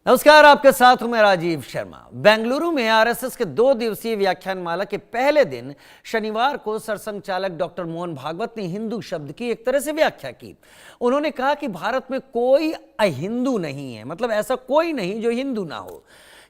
नमस्कार, आपके साथ हूं मैं राजीव शर्मा। बेंगलुरु में आरएसएस के 2 दिवसीय व्याख्यानमाला के पहले दिन शनिवार को सरसंघ चालक डॉक्टर मोहन भागवत ने हिंदू शब्द की एक तरह से व्याख्या की। उन्होंने कहा कि भारत में कोई अहिंदू नहीं है, मतलब ऐसा कोई नहीं जो हिंदू ना हो,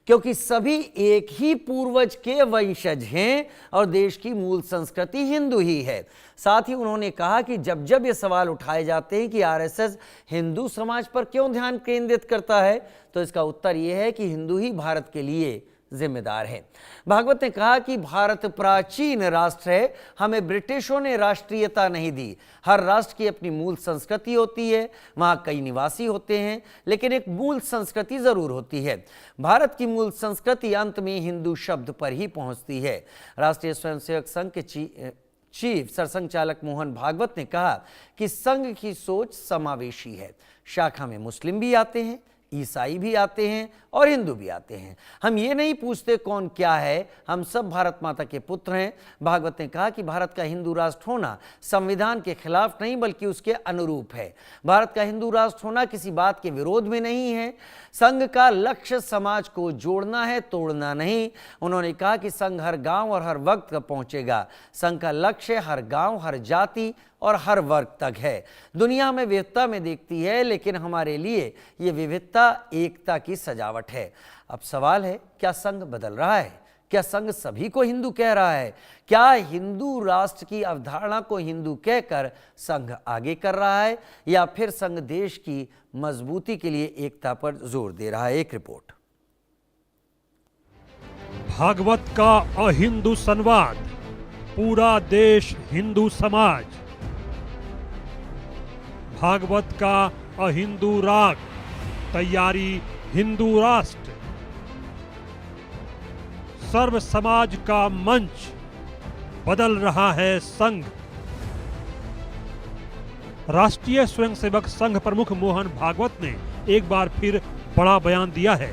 क्योंकि सभी एक ही पूर्वज के वंशज हैं और देश की मूल संस्कृति हिंदू ही है। साथ ही उन्होंने कहा कि जब जब ये सवाल उठाए जाते हैं कि आरएसएस हिंदू समाज पर क्यों ध्यान केंद्रित करता है, तो इसका उत्तर यह है कि हिंदू ही भारत के लिए जिम्मेदार है। भागवत ने कहा कि भारत प्राचीन राष्ट्र है, हमें ब्रिटिशों ने राष्ट्रीयता नहीं दी। हर राष्ट्र की अपनी मूल संस्कृति होती है, वहां कई निवासी होते हैं, लेकिन एक मूल संस्कृति जरूर होती है। भारत की मूल संस्कृति अंत में हिंदू शब्द पर ही पहुंचती है। राष्ट्रीय स्वयंसेवक संघ के चीफ सरसंघ चालक मोहन भागवत ने कहा कि संघ की सोच समावेशी है। शाखा में मुस्लिम भी आते हैं, ईसाई भी आते हैं और हिंदू भी आते हैं। हम ये नहीं पूछते कौन क्या है, हम सब भारत माता के पुत्र हैं। भागवत ने कहा कि भारत का हिंदू राष्ट्र होना संविधान के खिलाफ नहीं बल्कि उसके अनुरूप है। भारत का हिंदू राष्ट्र होना किसी बात के विरोध में नहीं है। संघ का लक्ष्य समाज को जोड़ना है, तोड़ना नहीं। उन्होंने कहा कि संघ हर गांव और हर वक्त तक पहुंचेगा। संघ का लक्ष्य हर गांव, हर जाति और हर वर्ग तक है। दुनिया में विविधता में देखती है, लेकिन हमारे लिए ये विविधता एकता की सजावट है। अब सवाल है, क्या संघ बदल रहा है? क्या संघ सभी को हिंदू कह रहा है? क्या हिंदू राष्ट्र की अवधारणा को हिंदू कहकर संघ आगे कर रहा है, या फिर संघ देश की मजबूती के लिए एकता पर जोर दे रहा है? एक रिपोर्ट। भागवत का अहिंदू संवाद, पूरा देश हिंदू समाज। भागवत का अहिंदू राग, तैयारी हिंदू राष्ट्र। सर्व समाज का मंच, बदल रहा है संघ। राष्ट्रीय स्वयंसेवक संघ प्रमुख मोहन भागवत ने एक बार फिर बड़ा बयान दिया है।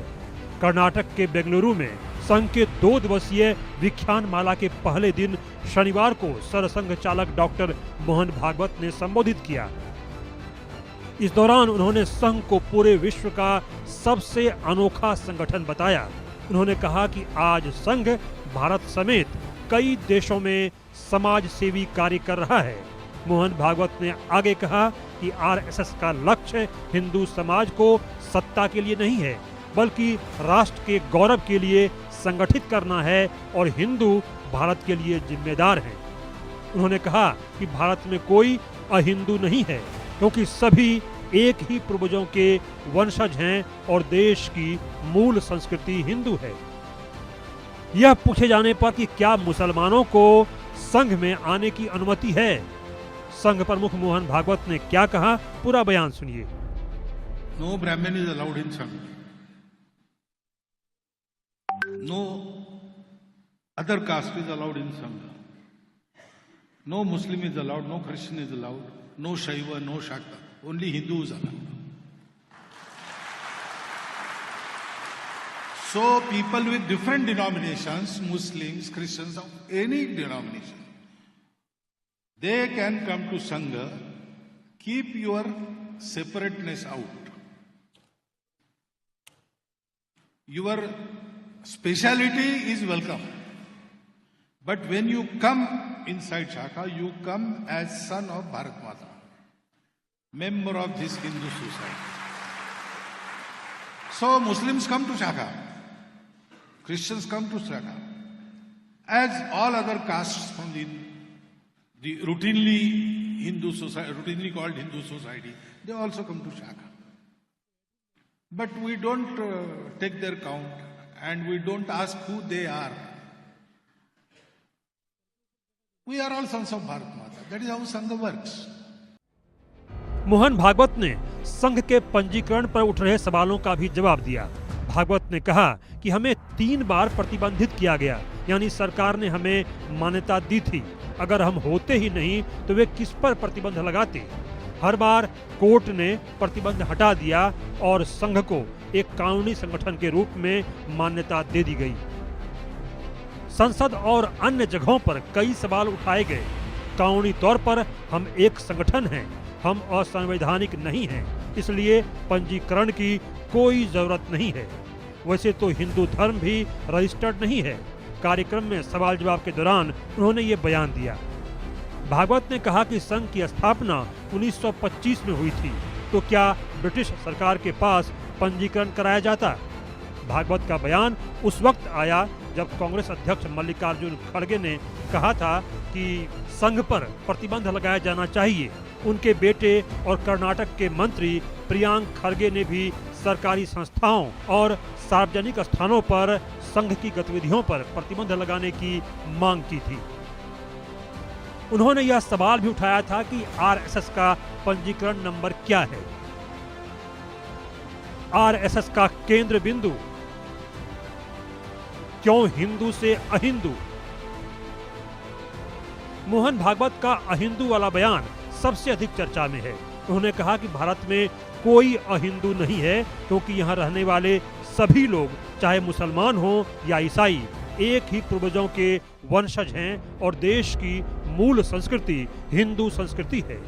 कर्नाटक के बेंगलुरु में संघ के 2 दिवसीय व्याख्यानमाला के पहले दिन शनिवार को सरसंघ चालक डॉक्टर मोहन भागवत ने संबोधित किया। इस दौरान उन्होंने संघ को पूरे विश्व का सबसे अनोखा संगठन बताया। उन्होंने कहा कि आज संघ भारत समेत कई देशों में समाज सेवी कार्य कर रहा है। मोहन भागवत ने आगे कहा कि आरएसएस का लक्ष्य हिंदू समाज को सत्ता के लिए नहीं है, बल्कि राष्ट्र के गौरव के लिए संगठित करना है और हिंदू भारत के लिए जिम्मेदार हैं। उन्होंने कहा कि भारत में कोई अहिंदू नहीं है, क्योंकि सभी एक ही पूर्वजों के वंशज हैं और देश की मूल संस्कृति हिंदू है। यह पूछे जाने पर कि क्या मुसलमानों को संघ में आने की अनुमति है, संघ प्रमुख मोहन भागवत ने क्या कहा, पूरा बयान सुनिए। नो ब्राह्मण is allowed in Sangh, no other caste is allowed in Sangh, no Muslim is allowed, no Christian is allowed, no Shaiva, no Shakta, only Hindus allowed. So people with different denominations, Muslims, Christians, of any denomination, they can come to Sangha. Keep your separateness out. Your speciality is welcome. But when you come inside Shakha, you come as son of Bharat Mata, member of this Hindu society. So Muslims come to Shakha, Christians come to Shakha, as all other castes from the routinely Hindu society, routinely called Hindu society, they also come to Shakha. But we don't take their count, and we don't ask who they are. We are all sons of Bharat Mata. That is how Sangha works. Mohan Bhagwat ने संघ के पंजीकरण पर उठ रहे सवालों का भी जवाब दिया। भागवत ने कहा कि हमें 3 बार प्रतिबंधित किया गया, यानी सरकार ने हमें मान्यता दी थी। अगर हम होते ही नहीं तो वे किस पर प्रतिबंध लगाते। हर बार कोर्ट ने प्रतिबंध हटा दिया और संघ को एक कानूनी संगठन के रूप में मान्यता दे दी गई। संसद और अन्य जगहों पर कई सवाल उठाए गए। कानूनी तौर पर हम एक संगठन हैं, हम असंवैधानिक नहीं हैं, इसलिए पंजीकरण की कोई जरूरत नहीं है। वैसे तो हिंदू धर्म भी रजिस्टर्ड नहीं है। कार्यक्रम में सवाल जवाब के दौरान उन्होंने ये बयान दिया। भागवत ने कहा कि संघ की स्थापना 1925 में हुई थी, तो क्या ब्रिटिश सरकार के पास पंजीकरण कराया जाता? भागवत का बयान उस वक्त आया जब कांग्रेस अध्यक्ष मल्लिकार्जुन खड़गे ने कहा था कि संघ पर प्रतिबंध लगाया जाना चाहिए। उनके बेटे और कर्नाटक के मंत्री प्रियांक खड़गे ने भी सरकारी संस्थाओं और सार्वजनिक स्थानों पर संघ की गतिविधियों पर प्रतिबंध लगाने की मांग की थी। उन्होंने यह सवाल भी उठाया था कि आरएसएस का पंजीकरण नंबर क्या है। आरएसएस का केंद्र बिंदु क्यों हिंदू से अहिंदू? मोहन भागवत का अहिंदू वाला बयान सबसे अधिक चर्चा में है। उन्होंने कहा कि भारत में कोई अहिंदू नहीं है, क्योंकि यहाँ रहने वाले सभी लोग, चाहे मुसलमान हो या ईसाई, एक ही पूर्वजों के वंशज हैं और देश की मूल संस्कृति हिंदू संस्कृति है।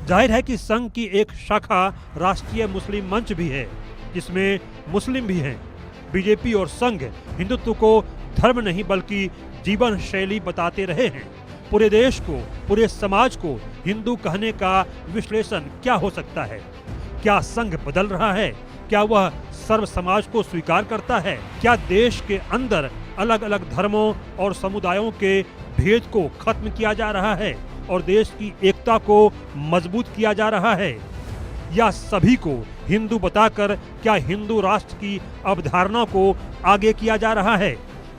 जाहिर है कि संघ की एक शाखा राष्ट्रीय मुस्लिम मंच भी है, जिसमें मुस्लिम भी हैं। बीजेपी और संघ हिंदुत्व को धर्म नहीं बल्कि जीवन शैली बताते रहे हैं। पूरे देश को, पूरे समाज को हिंदू कहने का विश्लेषण क्या हो सकता है? क्या संघ बदल रहा है? क्या वह सर्व समाज को स्वीकार करता है? क्या देश के अंदर अलग अलग धर्मों और समुदायों के भेद को खत्म किया जा रहा है और देश की एकता को मजबूत किया जा रहा है? या सभी को हिंदू बताकर क्या हिंदू राष्ट्र की अवधारणा को आगे किया जा रहा है?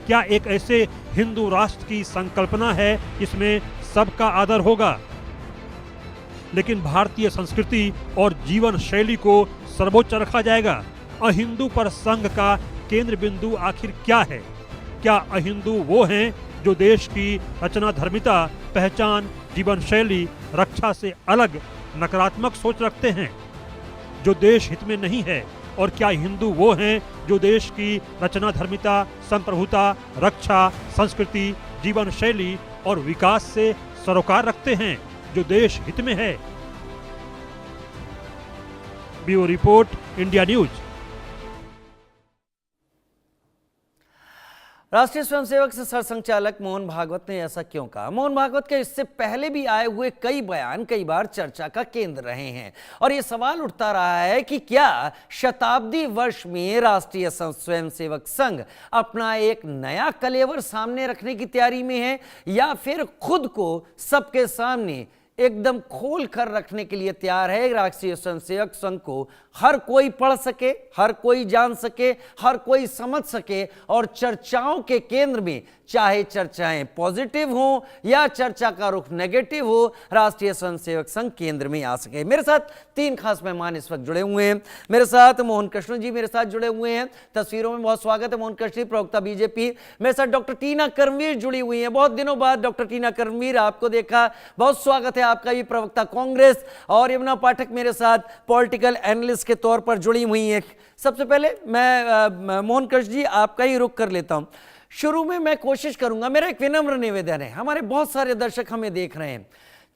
क्या एक ऐसे हिंदू राष्ट्र की संकल्पना है जिसमें सबका आदर होगा, लेकिन भारतीय संस्कृति और जीवन शैली को सर्वोच्च रखा जाएगा? अहिंदू पर संघ का केंद्र बिंदु आखिर क्या है? क्या अहिंदू वो हैं जो देश की रचना धर्मिता, पहचान, जीवन शैली, रक्षा से अलग नकारात्मक सोच रखते हैं, जो देश हित में नहीं है? और क्या हिंदू वो हैं जो देश की रचना धर्मिता, संप्रभुता, रक्षा, संस्कृति, जीवन शैली और विकास से सरोकार रखते हैं, जो देश हित में है? Bureau report, India news. राष्ट्रीय स्वयंसेवक से सरसंघचालक मोहन भागवत ने ऐसा क्यों कहा? मोहन भागवत के इससे पहले भी आए हुए कई बयान कई बार चर्चा का केंद्र रहे हैं और ये सवाल उठता रहा है कि क्या शताब्दी वर्ष में राष्ट्रीय स्वयंसेवक संघ अपना एक नया कलेवर सामने रखने की तैयारी में है या फिर खुद को सबके सामने एकदम खोल कर रखने के लिए तैयार है। राष्ट्रीय स्वयंसेवक संघ को हर कोई पढ़ सके, हर कोई जान सके, हर कोई समझ सके और चर्चाओं के केंद्र में, चाहे चर्चाएं पॉजिटिव हो या चर्चा का रुख नेगेटिव हो, राष्ट्रीय स्वयंसेवक संघ केंद्र में आ सके। मेरे साथ तीन खास मेहमान इस वक्त जुड़े हुए हैं। मेरे साथ मोहन कृष्ण जी मेरे साथ जुड़े हुए हैं, तस्वीरों में बहुत स्वागत है मोहन कृष्ण जी, प्रवक्ता बीजेपी। मेरे साथ डॉक्टर टीना कर्मवीर जुड़ी हुई है, बहुत दिनों बाद डॉक्टर टीना कर्मवीर आपको देखा, बहुत स्वागत है आपका भी, प्रवक्ता कांग्रेस। और यमुना पाठक मेरे साथ पॉलिटिकल एनालिस्ट के तौर पर जुड़ी हुई है। सबसे पहले मैं मोहन कृष्ण जी आपका ही रुख कर लेता हूं। शुरू में मैं कोशिश करूंगा, मेरा एक विनम्र निवेदन है, हमारे बहुत सारे दर्शक हमें देख रहे हैं,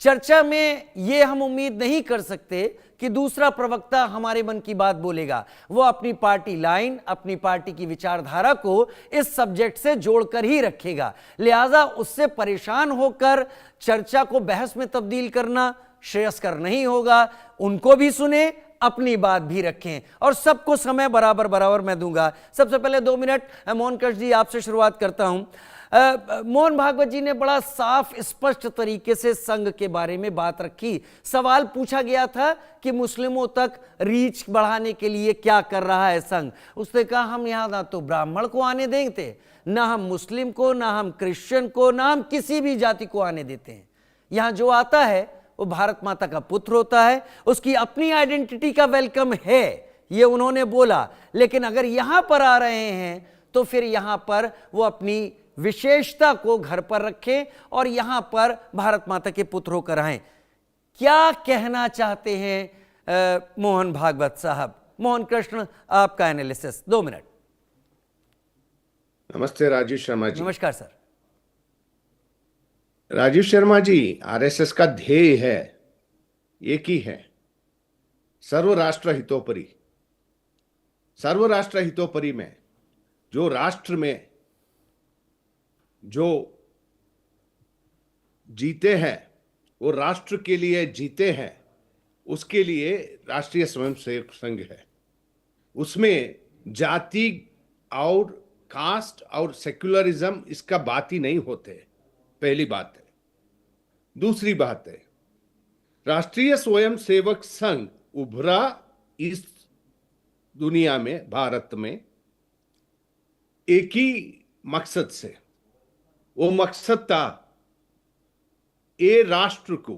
चर्चा में ये हम उम्मीद नहीं कर सकते कि दूसरा प्रवक्ता हमारे मन की बात बोलेगा। वो अपनी पार्टी लाइन, अपनी पार्टी की विचारधारा को इस सब्जेक्ट से जोड़कर ही रखेगा, लिहाजा उससे परेशान होकर चर्चा को बहस में तब्दील करना श्रेयस्कर नहीं होगा। उनको भी सुने, अपनी बात भी रखें और सबको समय बराबर बराबर मैं दूंगा। सबसे पहले 2 मिनट मोहन कृष्ण जी आपसे शुरुआत करता हूं। मोहन भागवत जी ने बड़ा साफ स्पष्ट तरीके से संघ के बारे में बात रखी। सवाल पूछा गया था कि मुस्लिमों तक रीच बढ़ाने के लिए क्या कर रहा है संघ। उसने कहा हम यहां ना तो ब्राह्मण को आने देंगे, ना हम मुस्लिम को, ना हम क्रिश्चियन को, ना हम किसी भी जाति को आने देते हैं। यहां जो आता है वो भारत माता का पुत्र होता है, उसकी अपनी आइडेंटिटी का वेलकम है, ये उन्होंने बोला। लेकिन अगर यहां पर आ रहे हैं तो फिर यहां पर वो अपनी विशेषता को घर पर रखें और यहां पर भारत माता के पुत्र होकर आए। क्या कहना चाहते हैं मोहन भागवत साहब? मोहन कृष्ण आपका एनालिसिस 2 मिनट। नमस्ते राजीव शर्मा जी। नमस्कार सर। राजीव शर्मा जी, आरएसएस का ध्येय है एक ही है, सर्वराष्ट्र हितोपरि। सर्वराष्ट्र हितोपरि में जो राष्ट्र में जो जीते हैं वो राष्ट्र के लिए जीते हैं, उसके लिए राष्ट्रीय स्वयंसेवक संघ है। उसमें जाति और कास्ट और सेक्युलरिज्म इसका बात ही नहीं होते, पहली बात है। दूसरी बात है, राष्ट्रीय स्वयंसेवक संघ उभरा इस दुनिया में, भारत में, एक ही मकसद से। वो मकसद था, ये राष्ट्र को,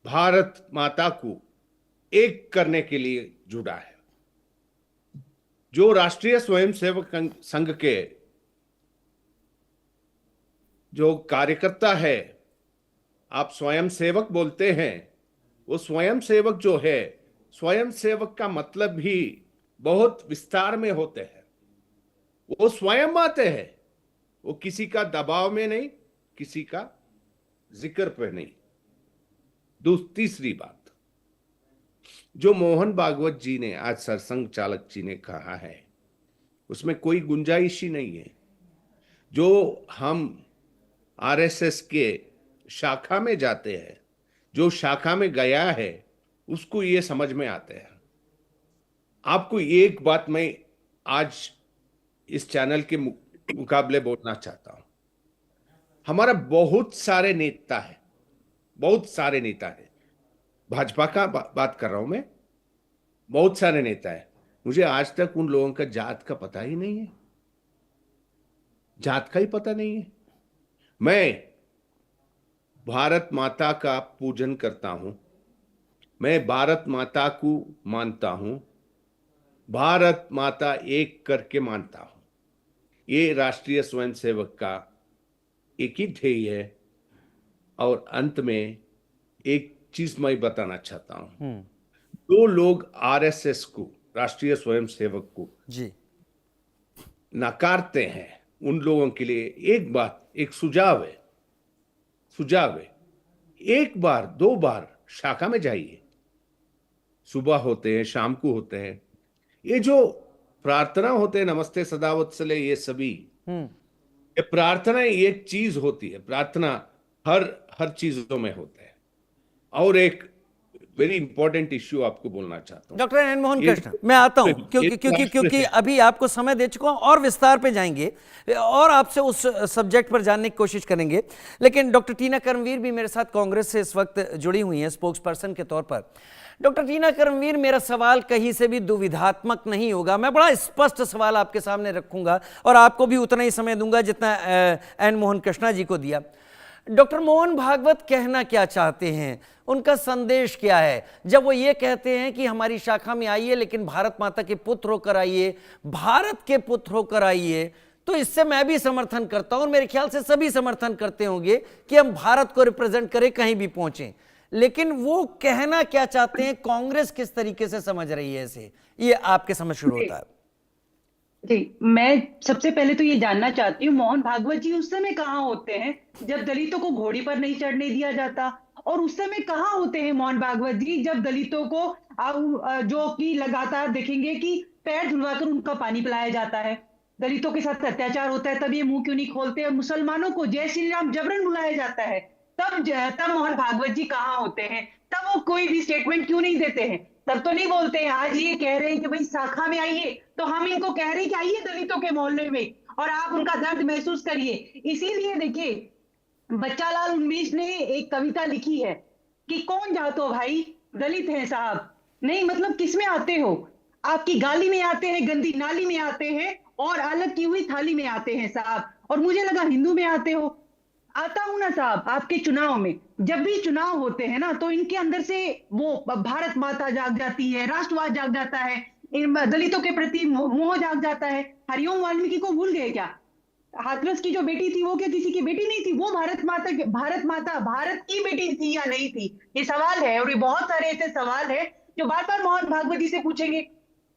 भारत माता को एक करने के लिए जुड़ा है। जो राष्ट्रीय स्वयंसेवक संघ के जो कार्यकर्ता है, आप स्वयंसेवक बोलते हैं, वो स्वयंसेवक जो है, स्वयंसेवक का मतलब भी बहुत विस्तार में होते हैं। वो स्वयं आते हैं, वो किसी का दबाव में नहीं, किसी का जिक्र पे नहीं। तीसरी बात, जो मोहन भागवत जी ने आज सरसंघ चालक जी ने कहा है, उसमें कोई गुंजाइश ही नहीं है। जो हम आरएसएस के शाखा में जाते हैं, जो शाखा में गया है, उसको ये समझ में आते हैं। आपको एक बात मैं आज इस चैनल के मुकाबले बोलना चाहता हूं। हमारा बहुत सारे नेता है, बहुत सारे नेता है, भाजपा का बात कर रहा हूं मैं, बहुत सारे नेता है। मुझे आज तक उन लोगों का जात का पता ही नहीं है, जात का ही पता नहीं है। मैं भारत माता का पूजन करता हूं, मैं भारत माता को मानता हूं, भारत माता एक करके मानता हूं। ये राष्ट्रीय स्वयंसेवक का एक ही ध्येय है। और अंत में एक चीज मैं बताना चाहता हूं, जो लोग आरएसएस को, राष्ट्रीय स्वयंसेवक को जी नकारते हैं, उन लोगों के लिए एक बात, एक सुझाव है, एक बार 2 बार शाखा में जाइए। सुबह होते हैं, शाम को होते हैं, ये जो प्रार्थना होते हैं, नमस्ते सदावत्सले, ये सभी ये प्रार्थना एक चीज होती है। प्रार्थना हर चीजों में होता है। और एक वेरी इंपॉर्टेंट इश्यू आपको बोलना चाहता हूं, डॉक्टर एन मोहन कृष्ण, मैं आता हूं क्योंकि अभी आपको समय दे चुका हूं और विस्तार पे जाएंगे और आपसे उस सब्जेक्ट पर जानने की कोशिश करेंगे। लेकिन डॉक्टर टीना कर्मवीर भी मेरे साथ कांग्रेस से इस वक्त जुड़ी हुई हैं स्पोक्स पर्सन के तौर पर। डॉक्टर टीना कर्मवीर, मेरा सवाल कहीं से भी दुविधात्मक नहीं होगा, मैं बड़ा स्पष्ट सवाल आपके सामने रखूंगा और आपको भी उतना ही समय दूंगा जितना एन मोहन कृष्णा जी को दिया। डॉक्टर मोहन भागवत कहना क्या चाहते हैं, उनका संदेश क्या है जब वो ये कहते हैं कि हमारी शाखा में आइए, लेकिन भारत माता के पुत्र होकर आइए, भारत के पुत्र होकर आइए? तो इससे मैं भी समर्थन करता हूं और मेरे ख्याल से सभी समर्थन करते होंगे कि हम भारत को रिप्रेजेंट करें, कहीं भी पहुंचे। लेकिन वो कहना क्या चाहते हैं, कांग्रेस किस तरीके से समझ रही है इसे, ये आपके समझ शुरू होता है। जी, मैं सबसे पहले तो ये जानना चाहती हूँ, मोहन भागवत जी उस समय कहाँ होते हैं जब दलितों को घोड़ी पर नहीं चढ़ने दिया जाता? और उस समय कहाँ होते हैं मोहन भागवत जी जब दलितों को जो कि लगातार देखेंगे कि पैर धुलवाकर उनका पानी पिलाया जाता है, दलितों के साथ अत्याचार होता है, तब ये मुंह क्यों नहीं खोलते? और मुसलमानों को जय श्री राम जबरन बुलाया जाता है, तब मोहन भागवत जी कहाँ होते हैं? तब वो कोई भी स्टेटमेंट क्यों नहीं देते हैं? तब तो नहीं बोलते हैं। आज ये कह रहे हैं कि भाई शाखा में आइए, तो हम इनको कह रहे हैं कि आइए दलितों के मोहल्ले में और आप उनका दर्द महसूस करिए। इसीलिए देखिए, बच्चालाल उन्मेष ने एक कविता लिखी है कि कौन जातो भाई, दलित हैं साहब, नहीं मतलब किस में आते हो? आपकी गाली में आते हैं, गंदी नाली में आते हैं और अलग की हुई थाली में आते हैं साहब। और मुझे लगा हिंदू में आते हो। आता हूं ना साहब आपके चुनाव में, जब भी चुनाव होते हैं ना, तो इनके अंदर से वो भारत माता जाग जाती है, राष्ट्रवाद जाग जाता है, इन दलितों के प्रति मोह जाग जाता है। हरिओम वाल्मीकि को भूल गए क्या? हाथरस की जो बेटी थी वो क्या किसी की बेटी नहीं थी? वो भारत माता भारत की बेटी थी या नहीं थी? ये सवाल है। और ये बहुत सारे ऐसे सवाल है जो बार बार मोहन भागवत जी से पूछेंगे।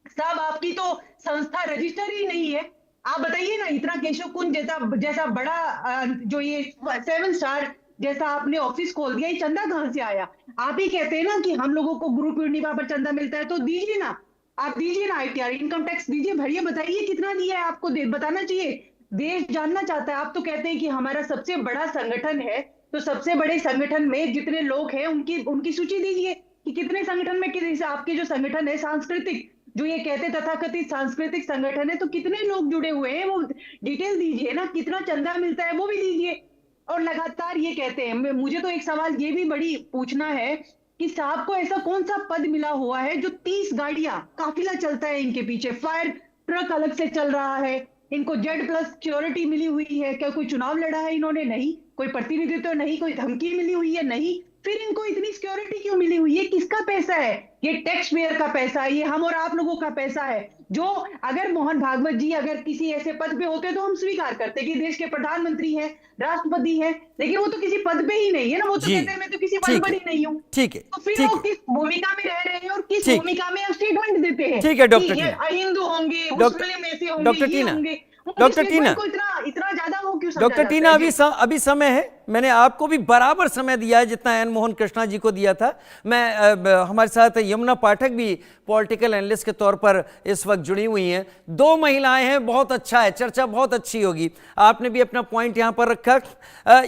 साहब आपकी तो संस्था रजिस्टर ही नहीं है, आप बताइए ना, इतना केशव कुंज जैसा बड़ा जो ये 7 स्टार जैसा आपने ऑफिस खोल दिया, ये चंदा कहाँ से आया? आप ही कहते हैं ना कि हम लोगों को गुरु पूर्णिमा पर चंदा मिलता है, तो दीजिए ना, आप दीजिए ना, ITR इनकम टैक्स दीजिए, भरिए, बताइए कितना दिया है आपको, बताना चाहिए, देश जानना चाहता है। आप तो कहते हैं कि हमारा सबसे बड़ा संगठन है, तो सबसे बड़े संगठन में जितने लोग हैं उनकी उनकी सूची दीजिए कि कितने संगठन में, किस आपके जो संगठन है सांस्कृतिक, जो ये कहते तथाकथित सांस्कृतिक संगठन है, तो कितने लोग जुड़े हुए हैं, वो डिटेल दीजिए ना, कितना चंदा मिलता है वो भी दीजिए। और लगातार ये कहते हैं, मुझे तो एक सवाल ये भी बड़ी पूछना है कि साहब को ऐसा कौन सा पद मिला हुआ है जो 30 गाड़ियां काफिला चलता है इनके पीछे, फायर ट्रक अलग से चल रहा है, इनको Z+ सिक्योरिटी मिली हुई है, क्या कोई चुनाव लड़ा है इन्होंने? नहीं। कोई प्रतिनिधित्व नहीं, कोई धमकी मिली हुई है? नहीं। फिर इनको इतनी सिक्योरिटी क्यों मिली हुई है? किसका पैसा है ये? टैक्स पेयर का पैसा है, ये हम और आप लोगों का पैसा है। जो अगर मोहन भागवत जी अगर किसी ऐसे पद पे होते तो हम स्वीकार करते कि देश के प्रधानमंत्री हैं, राष्ट्रपति हैं, लेकिन वो तो किसी पद पे ही नहीं है ना, वो तो जी कहते हैं मैं तो किसी पद ठीक पर है, ही नहीं हूँ। ठीक है, तो फिर ठीक वो है, किस भूमिका में रह रहे हैं और किस ठीक, भूमिका में स्टेटमेंट देते हैं ठीक है डॉक्टर कि ये टीना, अहिंदू होंगे, डॉक्टर मुस्लिम ऐसे होंगे, डॉक्टर ये टीना, होंगे, डॉक्टर टीना, को इतना इतना ज्यादा वो क्यों समझा डॉक्टर जाता टीना, है? अभी जी। अभी समय है, मैंने आपको भी बराबर समय दिया है जितना एन मोहन कृष्णा जी को दिया था। मैं हमारे साथ यमुना पाठक भी पॉलिटिकल एनालिस्ट के तौर पर इस वक्त जुड़ी हुई हैं। दो महिलाएं हैं, बहुत अच्छा है, चर्चा बहुत अच्छी होगी। आपने भी अपना पॉइंट यहां पर रखा।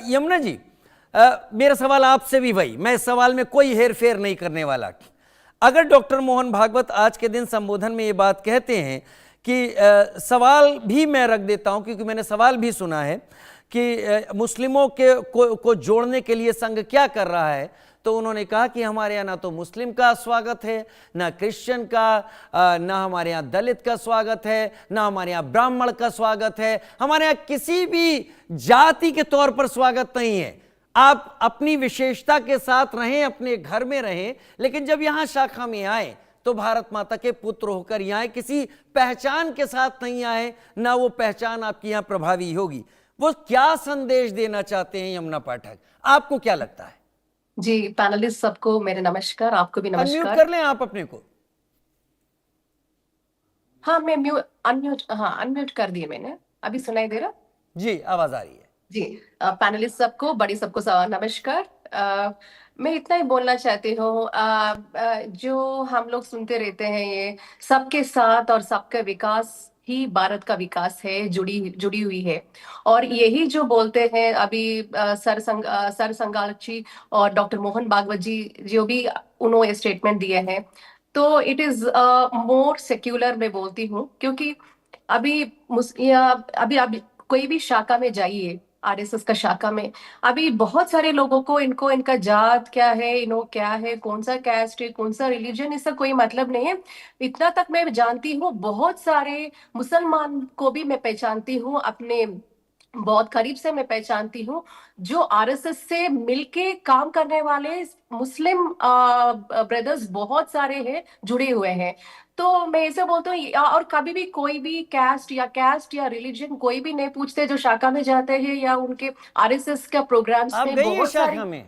यमुना जी, मेरा सवाल आपसे भी वही, मैं इस सवाल में कोई हेर फेर नहीं करने वाला। अगर डॉक्टर मोहन भागवत आज के दिन संबोधन में ये बात कहते हैं कि सवाल भी मैं रख देता हूं क्योंकि मैंने सवाल भी सुना है कि मुस्लिमों को जोड़ने के लिए संघ क्या कर रहा है, तो उन्होंने कहा कि हमारे यहाँ ना तो मुस्लिम का स्वागत है, ना क्रिश्चियन का, ना हमारे यहाँ दलित का स्वागत है, ना हमारे यहाँ ब्राह्मण का स्वागत है, हमारे यहाँ किसी भी जाति के तौर पर स्वागत नहीं है। आप अपनी विशेषता के साथ रहें, अपने घर में रहें, लेकिन जब यहाँ शाखा में आए तो भारत माता के पुत्र होकर यहाँ आए, किसी पहचान के साथ नहीं आए, ना वो पहचान आपकी यहाँ प्रभावी होगी। वो क्या संदेश देना चाहते हैं यमुना पाठक, आपको क्या लगता है? जी, पैनलिस्ट सबको मेरे नमस्कार, आपको भी अनम्यूट नमस्कार। कर लें आप अपने को। हाँ, मैं अनम्यूट कर दिए मैंने, अभी सुनाई दे रहा? जी, आवाज आ रही है। जी, पैनलिस्ट सबको, बड़ी सबको नमस्कार। मैं इतना ही बोलना चाहती हूँ, जो हम लोग सुनते रहते हैं, ये सबके साथ और सबका विकास ही भारत का विकास है, जुड़ी हुई है। और यही जो बोलते हैं अभी सर संगालची और डॉक्टर मोहन भागवत जी जो भी उन्होंने स्टेटमेंट दिए हैं, तो इट इज मोर सेक्युलर मैं बोलती हूँ, क्योंकि अभी कोई भी शाखा में जाइए, RSS का शाखा में, अभी बहुत सारे लोगों को इनका जात क्या है, क्या है, कौन सा कैस्ट है, कौन सा रिलीजन, इसका कोई मतलब नहीं है। इतना तक मैं जानती हूँ, बहुत सारे मुसलमान को भी मैं पहचानती हूँ, अपने बहुत करीब से मैं पहचानती हूँ, जो RSS से मिलके काम करने वाले मुस्लिम ब्रदर्स बहुत सारे हैं, जुड़े हुए हैं। तो मैं ऐसे बोलता हूँ, और कभी भी कोई भी कैस्ट या रिलीजन कोई भी नहीं पूछते जो शाखा में जाते हैं या उनके RSS का प्रोग्राम्स आप में। गई बहुत सारे शाखा में?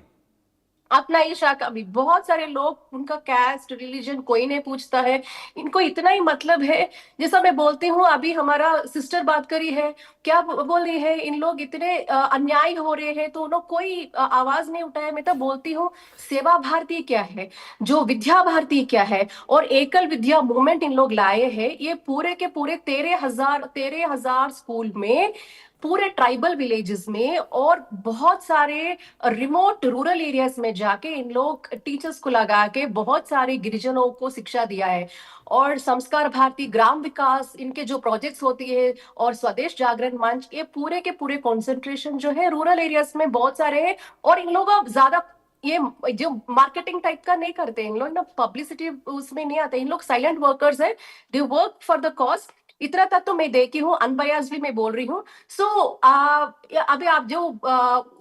अपना ही शाखा में बहुत सारे लोग, उनका कैस्ट रिलीजन कोई नहीं पूछता है, इनको इतना ही मतलब है। जैसा मैं बोलती हूँ, अभी हमारा सिस्टर बात करी है, क्या बोल रही है, इन लोग इतने अन्याय हो रहे हैं तो उन्होंने कोई आवाज नहीं उठाया। मैं तो बोलती हूँ, सेवा भारती क्या है, जो विद्या भारती क्या है, और एकल विद्या मूवमेंट इन लोग लाए हैं, ये पूरे के पूरे 13,000 स्कूल में, पूरे ट्राइबल विलेजेस में और बहुत सारे रिमोट रूरल एरियाज में जाके इन लोग टीचर्स को लगा के बहुत सारे गिरिजनों को शिक्षा दिया है। और संस्कार भारती, ग्राम विकास, इनके जो प्रोजेक्ट्स होती है, और स्वदेश जागरण मंच, ये पूरे के पूरे कॉन्सेंट्रेशन जो है रूरल एरियाज में बहुत सारे हैं। और इन लोग ज्यादा ये जो मार्केटिंग टाइप का नहीं करते, इन लोग ना पब्लिसिटी उसमें नहीं आते, इन लोग साइलेंट वर्कर्स है, they work for the cause. इतना तक तो मैं देखी हूँ, अनबयास्ड भी मैं बोल रही हूँ। सो अभी आप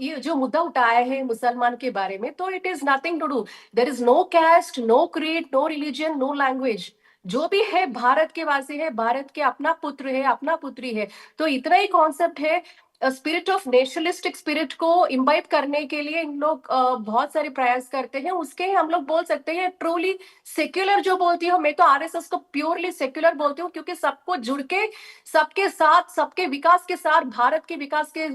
ये जो मुद्दा उठाए हैं मुसलमान के बारे में, तो it is nothing to do, there is no caste, no creed, no religion, no language, जो भी है भारत के वासी है, भारत के अपना पुत्र है, अपना पुत्री है। तो इतना ही कॉन्सेप्ट है। स्पिरिट ऑफ नेशनलिस्टिक स्पिरिट को इम्बाइब करने के लिए इन लोग बहुत सारे प्रयास करते हैं। उसके हम लोग बोल सकते हैं ट्रूली सेक्युलर जो बोलती हूँ मैं, तो आरएसएस को प्योरली सेक्युलर बोलती हूँ, क्योंकि सबको जुड़ के सबके साथ सबके विकास के साथ भारत के विकास के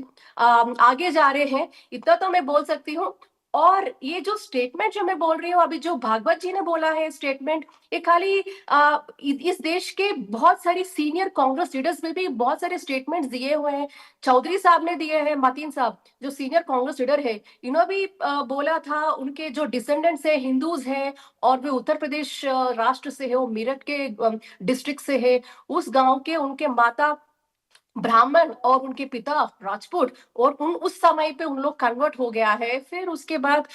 आगे जा रहे हैं, इतना तो मैं बोल सकती हूँ। और ये जो स्टेटमेंट जो मैं बोल रही हूँ अभी, जो भागवत जी ने बोला है स्टेटमेंट, ये खाली इस देश के बहुत सारी सीनियर कांग्रेस लीडर्स में भी बहुत सारे स्टेटमेंट्स दिए हुए हैं। चौधरी साहब ने दिए हैं, मातीन साहब जो सीनियर कांग्रेस लीडर है, इन्होंने भी बोला था। उनके जो डिसेंडेंट्स है हिंदूज है और वे उत्तर प्रदेश राष्ट्र से है, वो मेरठ के डिस्ट्रिक्ट से है, उस गांव के उनके माता ब्राह्मण और उनके पिता राजपूत, और उस समय पे उन लोग कन्वर्ट हो गया है। फिर उसके बाद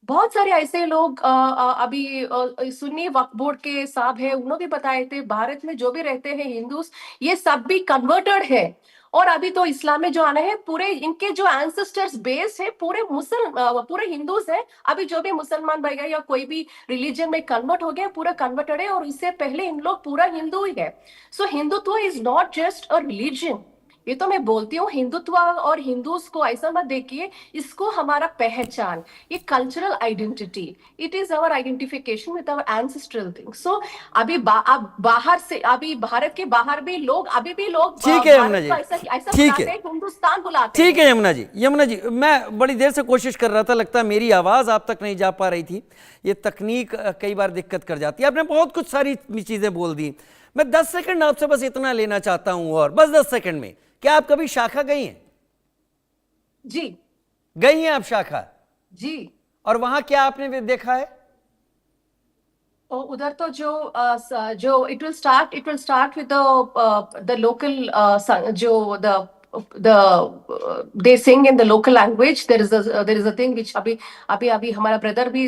बहुत सारे ऐसे लोग अभी सुन्नी वक्फ बोर्ड के साहब है, उन्होंने भी बताए थे भारत में जो भी रहते हैं हिंदूस, ये सब भी कन्वर्टेड है। और अभी तो इस्लाम में जो आना है, पूरे इनके जो एंसेस्टर्स बेस है पूरे पूरे हिंदूस है। अभी जो भी मुसलमान बन गया या कोई भी रिलीजन में कन्वर्ट हो गया, पूरा कन्वर्टेड है, और इससे पहले इन लोग पूरा हिंदू ही है। So Hindutva is not just a religion, ये तो मैं बोलती हूँ हिंदुत्व और हिंदूस को ऐसा मत देखिए, इसको हमारा पहचान, ये cultural identity, it is our identification with our ancestral thing. So अभी अब बाहर से, अभी भारत के बाहर भी लोग, अभी भी लोग ठीक है यमुना भारत जी, को ऐसा ठीक बुलाते है, हैं, हिंदुस्तान बुलाते ठीक हैं। है यमुना जी। यमुना जी, मैं बड़ी देर से कोशिश कर रहा था, लगता है मेरी आवाज़ आप तक नहीं जा पा रही थी। ये तकनीक कई बार दिक्कत कर जाती है। आपने बहुत कुछ सारी चीज़ें बोल दी। मैं 10 सेकंड आपसे बस इतना लेना चाहता हूँ, और बस 10 सेकंड में, क्या आप कभी शाखा गई हैं? जी गई हैं आप शाखा? जी। और वहां क्या आपने देखा है? और उधर तो जो it will start with the local, जो they sing in the local language. There is a thing which अभी हमारा ब्रदर भी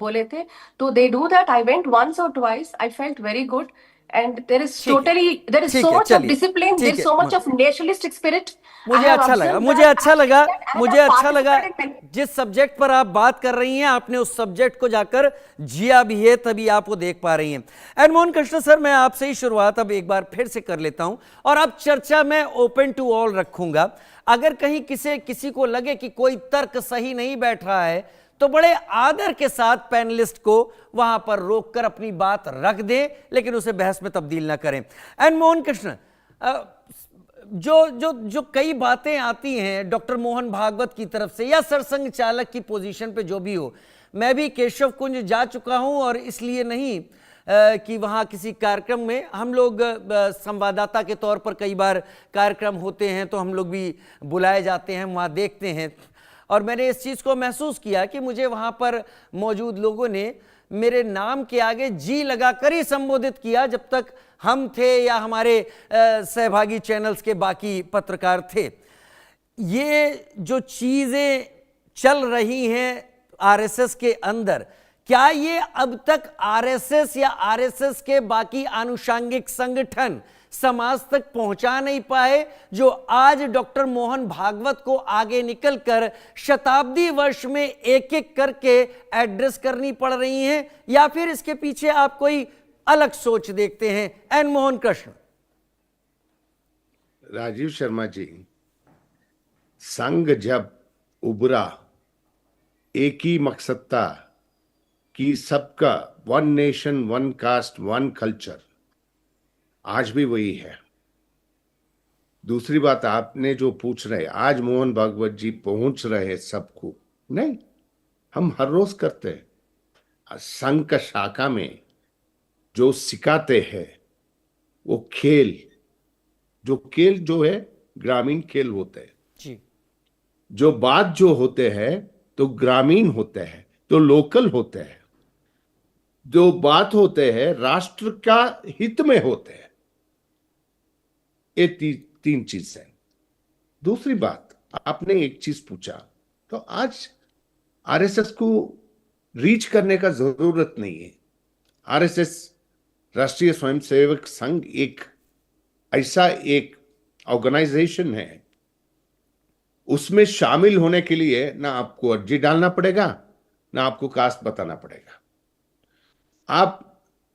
बोले थे, तो they do that. I went once or twice. I felt very good, and there is ठीक है, there is ठीक so है, much of चलिए, discipline. ठीक There is है। so much of nationalistic spirit. I मुझे have अच्छा लगा, observed मुझे that. अच्छा लगा, And I मुझे have अच्छा लगा। participated in- जिस सब्जेक्ट पर आप बात कर रही हैं, आपने उस सब्जेक्ट को जाकर जिया भी है, तभी आप वो देख पा रही हैं। एंड मोहन कृष्ण सर, मैं आपसे ही शुरुआत अब एक बार फिर से कर लेता हूं, और अब चर्चा मैं ओपन टू ऑल रखूंगा। अगर कहीं किसी को लगे कि कोई तर्क सही नहीं बैठ रहा है, तो बड़े आदर के साथ पैनलिस्ट को वहां पर रोककर अपनी बात रख दें, लेकिन उसे बहस में तब्दील ना करें। एंड मोहन कृष्ण, जो कई बातें आती हैं डॉक्टर मोहन भागवत की तरफ से या सरसंघ चालक की पोजीशन पे जो भी हो, मैं भी केशव कुंज जा चुका हूं, और इसलिए नहीं कि वहाँ किसी कार्यक्रम में हम लोग संवाददाता के तौर पर, कई बार कार्यक्रम होते हैं तो हम लोग भी बुलाए जाते हैं, वहाँ देखते हैं, और मैंने इस चीज़ को महसूस किया कि मुझे वहाँ पर मौजूद लोगों ने मेरे नाम के आगे जी लगाकर ही संबोधित किया, जब तक हम थे या हमारे सहभागी चैनल्स के बाकी पत्रकार थे। ये जो चीज़ें चल रही हैं आरएसएस के अंदर, क्या ये अब तक आरएसएस या आरएसएस के बाकी आनुषंगिक संगठन समाज तक पहुंचा नहीं पाए, जो आज डॉक्टर मोहन भागवत को आगे निकलकर शताब्दी वर्ष में एक एक करके एड्रेस करनी पड़ रही हैं, या फिर इसके पीछे आप कोई अलग सोच देखते हैं? एन मोहन कृष्ण। राजीव शर्मा जी, संघ जब उभरा, एक ही मकसद था कि सबका one nation, one cast, one culture. आज भी वही है। दूसरी बात आपने जो पूछ रहे, आज मोहन भागवत जी पहुंच रहे सबको नहीं, हम हर रोज करते हैं। संघ का शाखा में जो सिखाते हैं वो खेल जो है ग्रामीण खेल होते हैं जी। जो बात जो होते हैं तो ग्रामीण होते हैं, तो लोकल होते हैं। जो बात होते हैं राष्ट्र का हित में होते हैं। ये तीन चीज है। दूसरी बात, आपने एक चीज पूछा, तो आज आरएसएस को रीच करने का जरूरत नहीं है। आरएसएस, राष्ट्रीय स्वयंसेवक संघ, एक ऐसा एक ऑर्गेनाइजेशन है, उसमें शामिल होने के लिए ना आपको अर्जी डालना पड़ेगा, ना आपको कास्ट बताना पड़ेगा।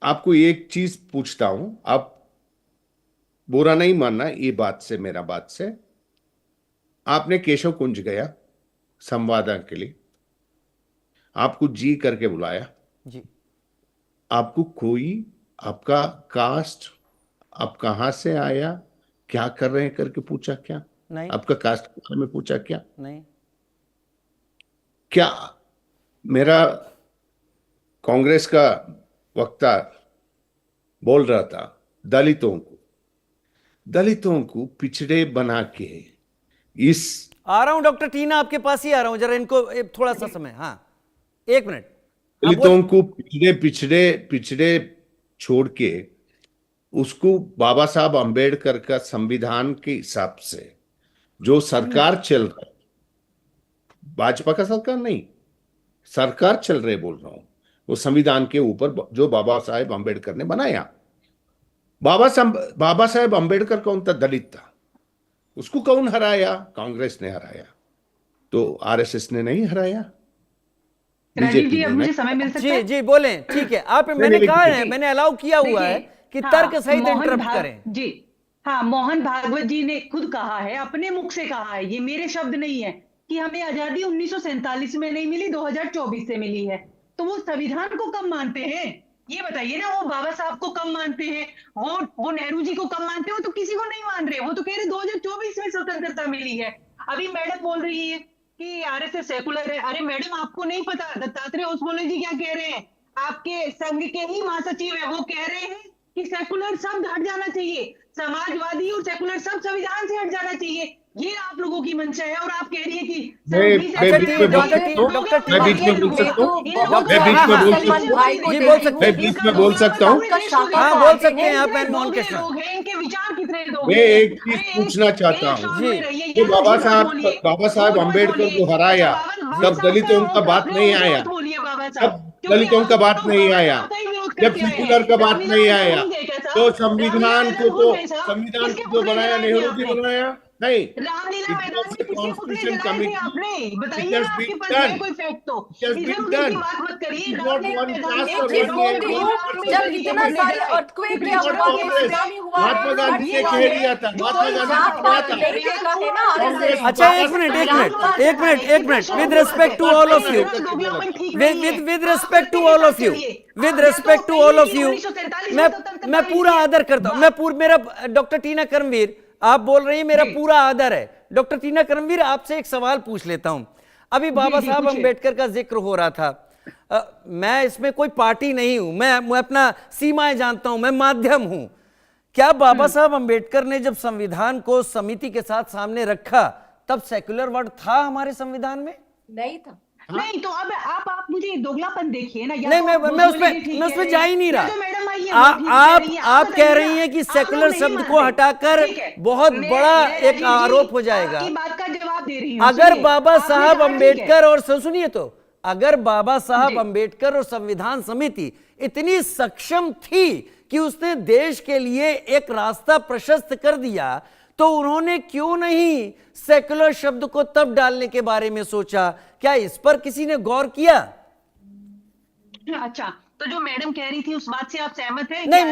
आपको एक चीज पूछता हूं, आप बुरा नहीं मानना ये बात से, मेरा बात से। आपने केशव कुंज गया संवादन के लिए, आपको जी करके बुलाया, जी आपको कोई आपका कास्ट, आप कहां से आया, क्या कर रहे हैं करके पूछा क्या? नहीं आपका कास्ट के बारे में पूछा क्या? नहीं क्या मेरा कांग्रेस का वक्ता बोल रहा था, दलितों को पिछड़े बना के इस आ रहा हूं डॉक्टर टीना, आपके पास ही आ रहा हूं, जरा इनको थोड़ा सा समय, हाँ 1 मिनट। हाँ, दलितों को पिछड़े छोड़ के उसको बाबा साहब अंबेडकर का संविधान के हिसाब से जो सरकार चल रहा है, भाजपा का सरकार नहीं, सरकार चल रहे बोल रहा हूं, वो संविधान के ऊपर जो बाबा साहेब अंबेडकर ने बनाया। बाबा साहेब अंबेडकर कौन था? दलित था। उसको कौन हराया? कांग्रेस ने हराया, तो आरएसएस ने नहीं हराया, राजीव जी, बीजेपी अब ने मुझे नहीं। समय मिल सकता जी है? जी बोलें, ठीक है, आप मैंने कहा है, मैंने अलाउ किया हुआ है कि हाँ, तर्क सहित मोहन इंटरप्ट भाग- करें। जी हाँ, मोहन भागवत जी ने खुद कहा है, अपने मुख से कहा है, ये मेरे शब्द नहीं है, कि हमें आजादी 1947 में नहीं मिली, 2024 से मिली है। तो वो संविधान को कम मानते हैं, ये बताइए ना। वो बाबा साहब को कम मानते हैं, वो नेहरू जी को कम मानते हैं, वो तो किसी को नहीं मान रहे। वो तो कह रहे 2024 में स्वतंत्रता मिली है। अभी मैडम बोल रही है कि आरएसएस सेकुलर है। अरे मैडम, आपको नहीं पता दत्तात्रेय ओसबोले जी क्या कह रहे हैं? आपके संघ के ही महासचिव है, वो कह रहे हैं कि सेकुलर शब्द हट जाना चाहिए, समाजवादी और सेकुलर शब्द संविधान से हट जाना चाहिए। ये आप लोगों की मंशा है, और आप कह रही है कि मैं संघ ही मैं बीच में बोल सेकुलर सकता हूँ? डॉक्टर मैं बीच में बोल सकता हूँ? मैं बीच में बोल सकता हूँ? जी बोल सकते मैं हैं, बीच में बोल सकता हूँ? हाँ बोल सकते हैं आप मनमोहन कृष्ण। लोग हैं, इनके विचार कितने लोग मैं हैं? एक चीज अरे, पूछना चाहता एक हूँ। शब्द जी। में रहिए, तो ये बाबा झूठ साहब बोलिए। अम्बेडकर को हराया, तब दलितों का बात नहीं आया, तब दलितों का बात नहीं आया, जब सेकुलर का बात नहीं आया, तो संविधान को जो बनाया नेहरू जी बनाया नहीं। रामलीला It मैदान was में a किसके पुतले constitution जलाए थे committee. आपने? बताइए It has ना, आपके been पास done. है कोई फैक्ट तो It has been इधर उधर done. की बात मत करिए। It is not Ramlila one मैदान class में or एक चीज one बोल year, रही one हूँ, person. जब इतना सारे अर्थक्वेक It is या not हुआ के Congress. सुनामी हुआ है, महात्मा गांधी ने कह दिया था, महात्मा गांधी जात ने कहा पात था। नहीं देखा है ना आरएसएस। अच्छा एक minute, with respect to all of you, with respect to all of you, with respect to all of you, मैं पूरा आदर करता हूं, मेरा डॉक्टर टीना कर्मवीर, आप बोल रही हैं, मेरा पूरा आदर है। डॉक्टर टीना कर्मवीर, आपसे एक सवाल पूछ लेता हूं। अभी बाबा साहब अंबेडकर का जिक्र हो रहा था, मैं इसमें कोई पार्टी नहीं हूं, मैं अपना सीमाएं जानता हूं, मैं माध्यम हूं। क्या बाबा साहब अंबेडकर ने जब संविधान को समिति के साथ सामने रखा, तब सेक्युलर वर्ड था हमारे संविधान में? नहीं था। नहीं, तो अब आप मुझे दोगलापन देखिए ना। नहीं, मैं उसमें जा ही नहीं रहा। आप कह रही हैं कि सेकुलर शब्द को हटाकर बहुत बड़ा एक आरोप हो जाएगा। बात का जवाब दे रही हूँ। अगर बाबा साहब अंबेडकर और सुनिए तो, अगर बाबा साहब अंबेडकर और संविधान समिति इतनी सक्षम थी कि उसने देश के लिए एक रास्ता प्रशस्त कर दिया, तो उन्होंने क्यों नहीं सेकुलर शब्द को तब डालने के बारे में सोचा? क्या इस पर किसी ने गौर किया? अच्छा, तो जो मैडम कह रही थी उस बात से आप सहमत हैं? नहीं,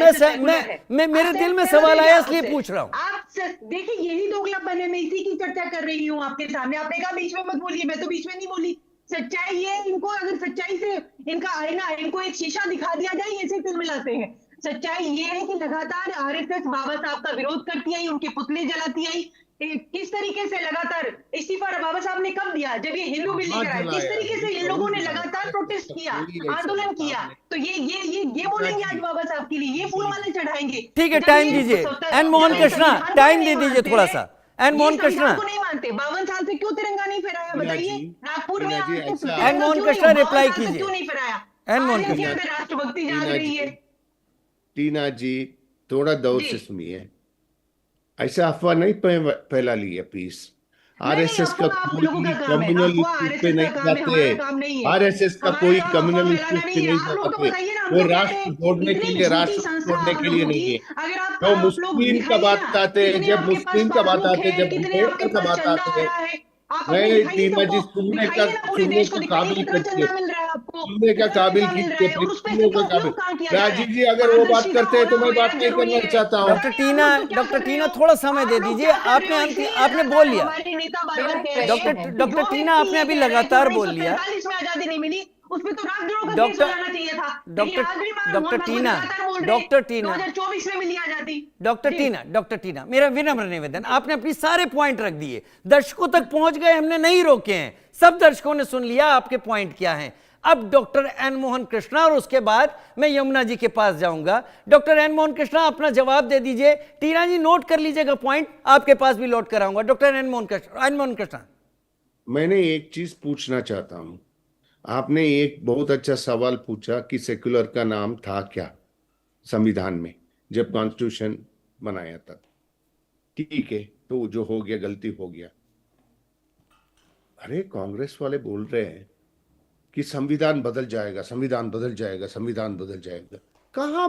मैं मेरे दिल में सवाल आया इसलिए पूछ रहा हूं। आप देखिए, यही दोगलापन है, मैं इसी की चर्चा कर रही हूँ आपके सामने। आपने कहा बीच में मत बोलिए, मैं तो बीच में नहीं बोली। सच्चाई ये, इनको अगर सच्चाई से इनका आईना, इनको एक शीशा दिखा दिया जाए, ऐसे तिलमिलाते हैं। सच्चाई ये है कि लगातार आरएसएस बाबा साहब का विरोध करती आई, उनके पुतले जलाती आई। किस तरीके से लगातार इस्तीफा बाबा साहब ने कब दिया? जब ये हिंदू बिल लेकर आए। किस तरीके से इन लोगों ने लगातार प्रोटेस्ट किया, आंदोलन किया। तो ये बोलेंगे आज बाबा साहब के लिए, ये फूल माले चढ़ाएंगे। ठीक है, टाइम दीजिए। एन मोहन कृष्णा, टाइम दे दीजिए थोड़ा सा। एन मोहन कृष्णा को नहीं मानते, 52 साल से क्यों तिरंगा नहीं फहराया? बताइए, नागपुर में एन मोहन कृष्णा रिप्लाई कीजिए। क्यों नहीं फहराया? एन मोहन कृष्णा, राष्ट्रभक्ति जाग रही है। टीना जी, थोड़ा दौर से सुनिए, ऐसे अफवाह नहीं फैला ली है प्लीज। आरएसएस का कोई कम्युनल इश्यूज पे नहीं जाते, आरएसएस का कोई कम्युनल इश्यूज पे नहीं जाते, वो राष्ट्र जोड़ने के लिए, राष्ट्र जोड़ने के लिए नहीं है। तो मुस्लिम का बात आते हैं, जब मुस्लिम का बात आते हैं, जब अम्बेडकर का बात आते हैं, नहीं टीना जी, सुनने को काबिल करिए। आपको सुनने का काबिल मिल रहा कीजिए, है और उस पैसे सुनने का का काबिल। उपयोग कहाँ किया जा रहा राजीव है? जी अगर वो बात पारदर्शिता करते हैं तो होना मैं बात होना नहीं जरूरी करना है। चाहता हूँ। डॉक्टर टीना, आप लोग क्या डॉक्टर कर रहे टीना हो? थोड़ा समय आप दे लोग दीजिए। क्या कर आपने रहे हो? अंत इसलिए आपने लगातार बोल लिया। हमारे नेता बार मेरा बार एक कह रहे प्रश्न हैं, है। डॉक्टर जो टीना व्यक्ति आपने ये अभी कह रहा है कि लगातार बोल लिया। 1947 में आजादी नहीं मिली, उसमें तो राजद्रोह का केस डॉक्टर हो जाना चाहिए था। लेकिन डॉक्टर आज भी मोहन डॉक्टर भागवत टीना लगातार बोल रहे हैं डॉक्टर टीना 2024 में मिली आजादी। डॉक्टर जी। टीना डॉक्टर टीना मेरा विनम्र निवेदन, आपने अपनी सारे पॉइंट रख दिए, दर्शकों तक पहुंच गए, हमने नहीं रोके हैं, सब दर्शकों ने सुन लिया आपके पॉइंट क्या हैं। अब डॉक्टर एन मोहन कृष्णा और उसके बाद मैं यमुना जी के पास जाऊंगा। डॉक्टर एन मोहन कृष्णा अपना जवाब दे दीजिए। टीना जी नोट कर लीजिएगा पॉइंट, आपके पास भी लौट कर आऊंगा। Doctor N Mohan Krishna. मैंने एक चीज पूछना चाहता हूं। आपने एक बहुत अच्छा सवाल पूछा कि सेक्युलर का नाम था क्या संविधान में जब कॉन्स्टिट्यूशन बनाया था। ठीक है, तो जो हो गया गलती हो गया। अरे कांग्रेस वाले बोल रहे हैं कि संविधान बदल जाएगा, संविधान बदल जाएगा, संविधान बदल जाएगा। कहाँ